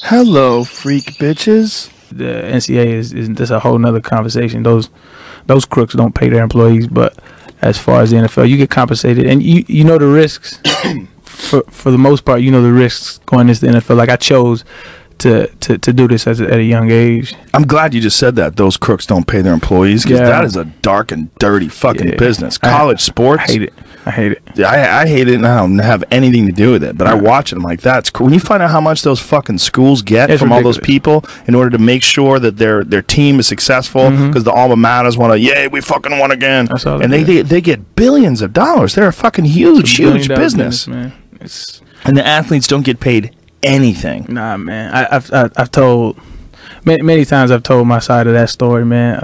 Hello, freak bitches. The NCAA is just a whole nother conversation. Those crooks don't pay their employees, but as far as the NFL, you get compensated, and you know the risks. for the most part, you know the risks going into the NFL. Like I chose to do this at a young age. I'm glad you just said that. Those crooks don't pay their employees, because that is a dark and dirty fucking business. College sports. I hate it. I hate it. Yeah, I hate it, and I don't have anything to do with it. But I watch it. I'm like, that's cool. When you find out how much those fucking schools get from all those people in order to make sure that their team is successful, because the alma maters want to, yay, we fucking won again, and they get billions of dollars. They're a fucking huge business, man. And the athletes don't get paid anything. Nah, man. I've told many times. I've told my side of that story, man.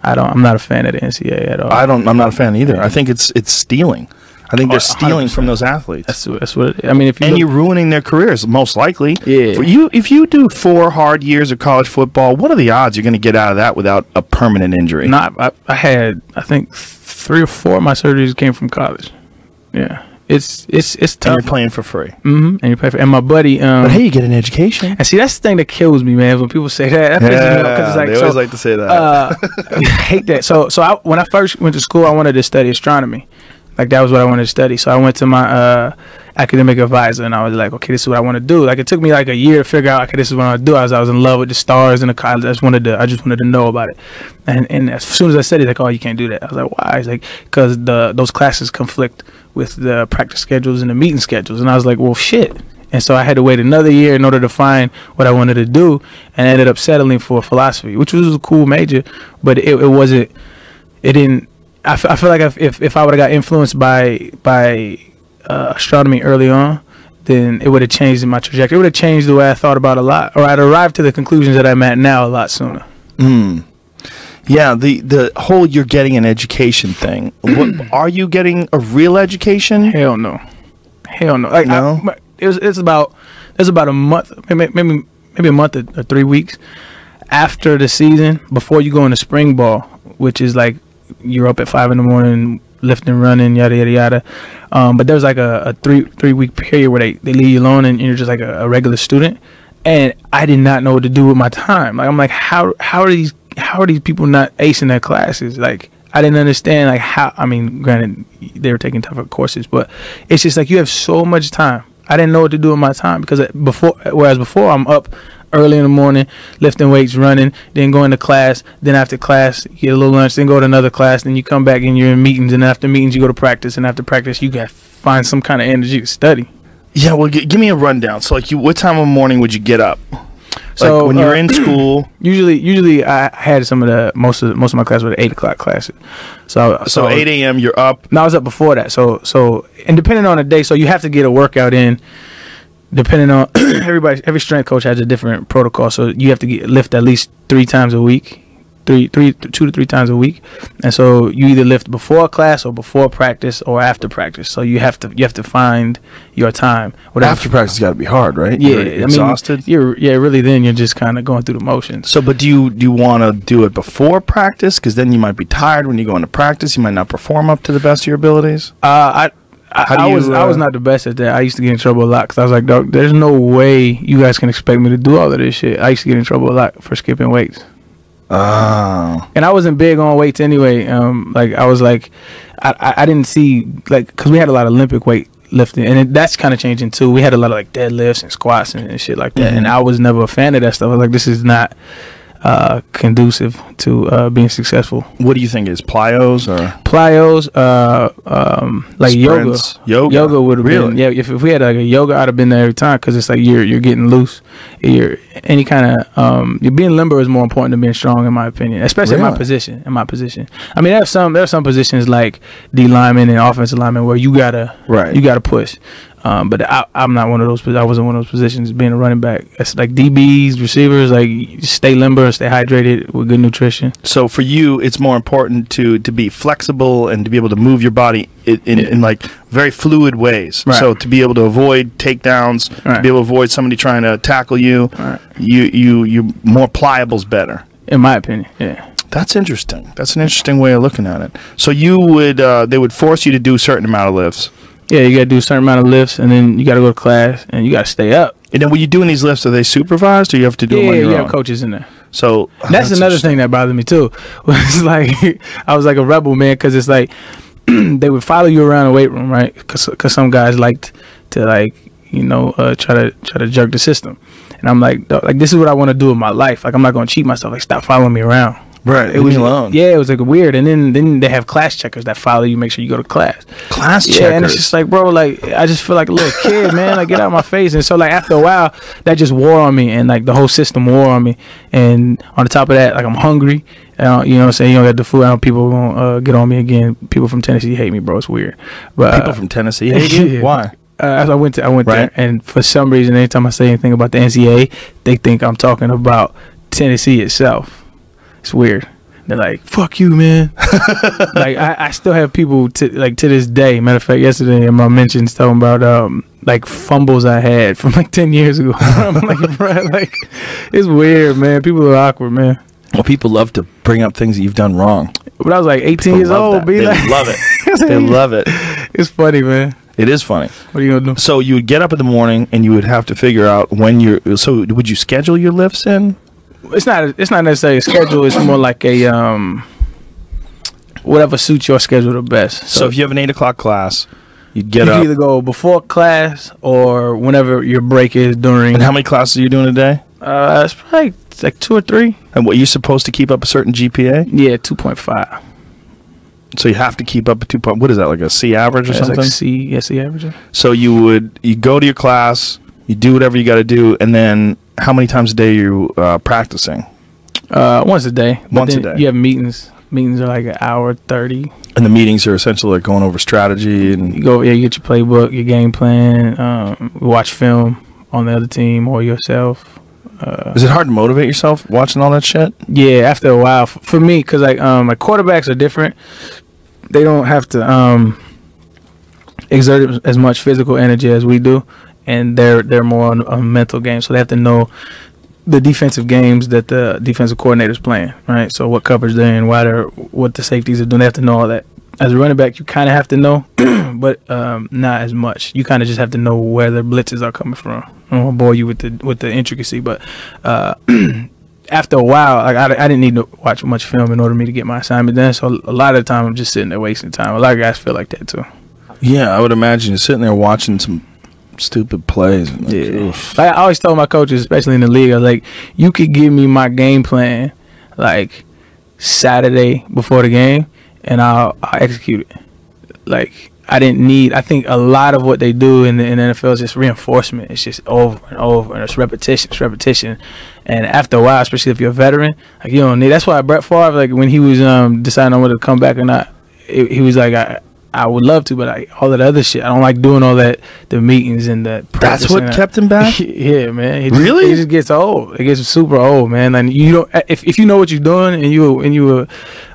I'm not a fan of the NCAA at all. I'm not a fan either. I think it's stealing. I think they're stealing 100%. From those athletes. That's what it is. I mean, you're ruining their careers, most likely. Yeah. If you do 4 hard years of college football, what are the odds you're going to get out of that without a permanent injury? No, I had, I think 3 or 4 of my surgeries came from college. Yeah. It's tough. And you're playing for free. And you play for. And my buddy. But hey, you get an education. And see, that's the thing that kills me, man. When people say that, pisses me off, 'cause it's like, they always like to say that. I hate that. So when I first went to school, I wanted to study astronomy. Like that was what I wanted to study. So I went to my academic advisor, and I was like, okay, this is what I want to do. Like it took me like a year to figure out, okay, this is what I want to do. I was in love with the stars and the college. I just wanted to know about it. And as soon as I said it, like, oh, you can't do that. I was like, why? He's like, because those classes conflict with the practice schedules and the meeting schedules. And I was like, well, shit. And so I had to wait another year in order to find what I wanted to do, and I ended up settling for philosophy, which was a cool major, but it didn't. I feel like if I would have got influenced by astronomy early on, then it would have changed my trajectory. It would have changed the way I thought about a lot, or I'd arrived to the conclusions that I'm at now a lot sooner. Yeah, the whole you're getting an education thing. Are you getting a real education? Hell no. Like, no. It's about a month, maybe a month or 3 weeks after the season, before you go into spring ball, which is like you're up at 5 in the morning lifting, running, yada yada yada. But there's like a three week period where they leave you alone, and you're just like a regular student. And I did not know what to do with my time. Like I'm like, how are these people not acing their classes? Like I didn't understand like how. I mean, granted they were taking tougher courses, but it's just like you have so much time. I didn't know what to do with my time, because before I'm up early in the morning lifting weights, running, then going to class, then after class you get a little lunch, then go to another class, then you come back and you're in meetings, and after meetings you go to practice, and after practice you got to find some kind of energy to study. Yeah, well, give me a rundown. So like what time of the morning would you get up? So like when you're in school, usually I had most of my classes were the 8 o'clock classes. So 8 a.m. you're up. No, I was up before that. So and depending on the day, so you have to get a workout in. Depending on every strength coach has a different protocol. So you have to lift at least 3 times a week. 2 to 3 times a week, and so you either lift before class or before practice or after practice. So you have to find your time. After practice got to be hard, right? Yeah, you're exhausted. Really. Then you're just kind of going through the motions. So, but do you want to do it before practice? Because then you might be tired when you go into practice. You might not perform up to the best of your abilities. I was not the best at that. I used to get in trouble a lot, because I was like, dog, there's no way you guys can expect me to do all of this shit. I used to get in trouble a lot for skipping weights. Oh. And I wasn't big on weights anyway. Like I was like, I didn't see, like, because we had a lot of Olympic weight lifting, and that's kind of changing too. We had a lot of like deadlifts and squats and shit like that, and I was never a fan of that stuff. I was like, this is not conducive to being successful. What do you think is plyos or like sprints? Yoga would have been, yeah. If we had like a yoga, I'd have been there every time, because it's like you're getting loose. You're any kind of you're being limber is more important than being strong, in my opinion, especially in my position. I mean, there are some positions like D lineman and offensive lineman where you gotta push. But I'm not one of those. I wasn't one of those positions. Being a running back, it's like DBs, receivers, like stay limber, stay hydrated with good nutrition. So for you, it's more important to be flexible and to be able to move your body in like very fluid ways. Right. So to be able to avoid takedowns, to be able to avoid somebody trying to tackle you, you more pliable is better. In my opinion, yeah. That's interesting. That's an interesting way of looking at it. So you would they would force you to do a certain amount of lifts. Yeah, you gotta do a certain amount of lifts, and then you gotta go to class, and you gotta stay up. And then when you're doing these lifts, are they supervised, or you have to do them on your own? Yeah, you have coaches in there. So that's another thing that bothered me too. Was like I was like a rebel, man, because it's like they would follow you around the weight room, right? Because some guys liked to try to jerk the system, and I'm like this is what I want to do in my life. Like I'm not gonna cheat myself. Like stop following me around. Right, it was alone. Yeah, it was like weird. And then they have class checkers that follow you, make sure you go to class. Class checkers. Yeah, and it's just like, bro, like I just feel like a little kid, man. Like get out of my face. And so like after a while, that just wore on me, and like the whole system wore on me. And on the top of that, like I'm hungry. You know what I'm saying? You don't got the food. I know people gonna get on me again. People from Tennessee hate me, bro. It's weird. But people from Tennessee hate you? Yeah. Why? I went there, and for some reason, anytime I say anything about the NCAA, they think I'm talking about Tennessee itself. It's weird. They're like, "Fuck you, man." Like I still have people to this day. Matter of fact, yesterday in my mentions talking about like fumbles I had from like 10 years ago. I'm like, bro, like it's weird, man. People are awkward, man. Well, people love to bring up things that you've done wrong. But I was like 18 years old. They love it. They love it. It's funny, man. It is funny. What are you gonna do? So you would get up in the morning and you would have to figure out when you're. So would you schedule your lifts in? It's not necessarily a schedule. It's more like a whatever suits your schedule the best. So if you have an 8 o'clock class, you get up. You either go before class or whenever your break is during. And how many classes are you doing a day? It's probably like 2 or 3. And what, you're supposed to keep up a certain GPA? Yeah, 2.5. So you have to keep up a 2. What is that, like a C average or something? Like C average. So you go to your class, you do whatever you got to do, and then how many times a day are you practicing? Once a day. Once a day. You have meetings. Meetings are like an hour 30. And the meetings are essentially like going over strategy and you get your playbook, your game plan. Watch film on the other team or yourself. Is it hard to motivate yourself watching all that shit? Yeah, after a while, for me, because like my quarterbacks are different. They don't have to exert as much physical energy as we do, and they're more on a mental game. So they have to know the defensive games that the defensive coordinator's playing, right? So what coverage they're in, what the safeties are doing. They have to know all that. As a running back, you kind of have to know, but not as much. You kind of just have to know where the blitzes are coming from. I don't want to bore you with the intricacy, but after a while, like I didn't need to watch much film in order for me to get my assignment done. So a lot of the time, I'm just sitting there wasting time. A lot of guys feel like that too. Yeah, I would imagine you're sitting there watching some stupid plays. And like I always told my coaches, especially in the league, I was like, you could give me my game plan like Saturday before the game, and I'll execute it. Like I think a lot of what they do in the NFL is just reinforcement. It's just over and over, and it's repetition. And after a while, especially if you're a veteran, like you don't need. That's why Brett Favre, like when he was deciding on whether to come back or not, he was like, I would love to, but all that other shit, I don't like doing all that. The meetings and the that's what kept him back. Yeah, man. It just gets old. It gets super old, man. Like you don't. If you know what you're doing and you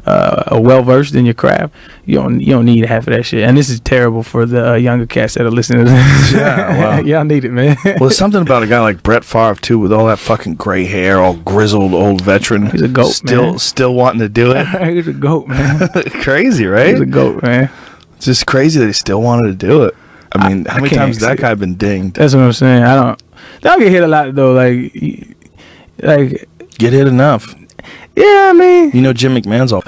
are well versed in your craft, you don't need half of that shit. And this is terrible for the younger cats that are listening to this. Yeah, wow. Y'all need it, man. Well, there's something about a guy like Brett Favre too, with all that fucking gray hair, all grizzled old veteran. He's a goat, man. Still wanting to do it. He's a goat, man. Crazy, right? He's a goat, man. It's just crazy that he still wanted to do it. I mean, how many times has that guy been dinged? That's what I'm saying. They don't get hit a lot though. Like get hit enough. Yeah, I mean, Jim McMahon's all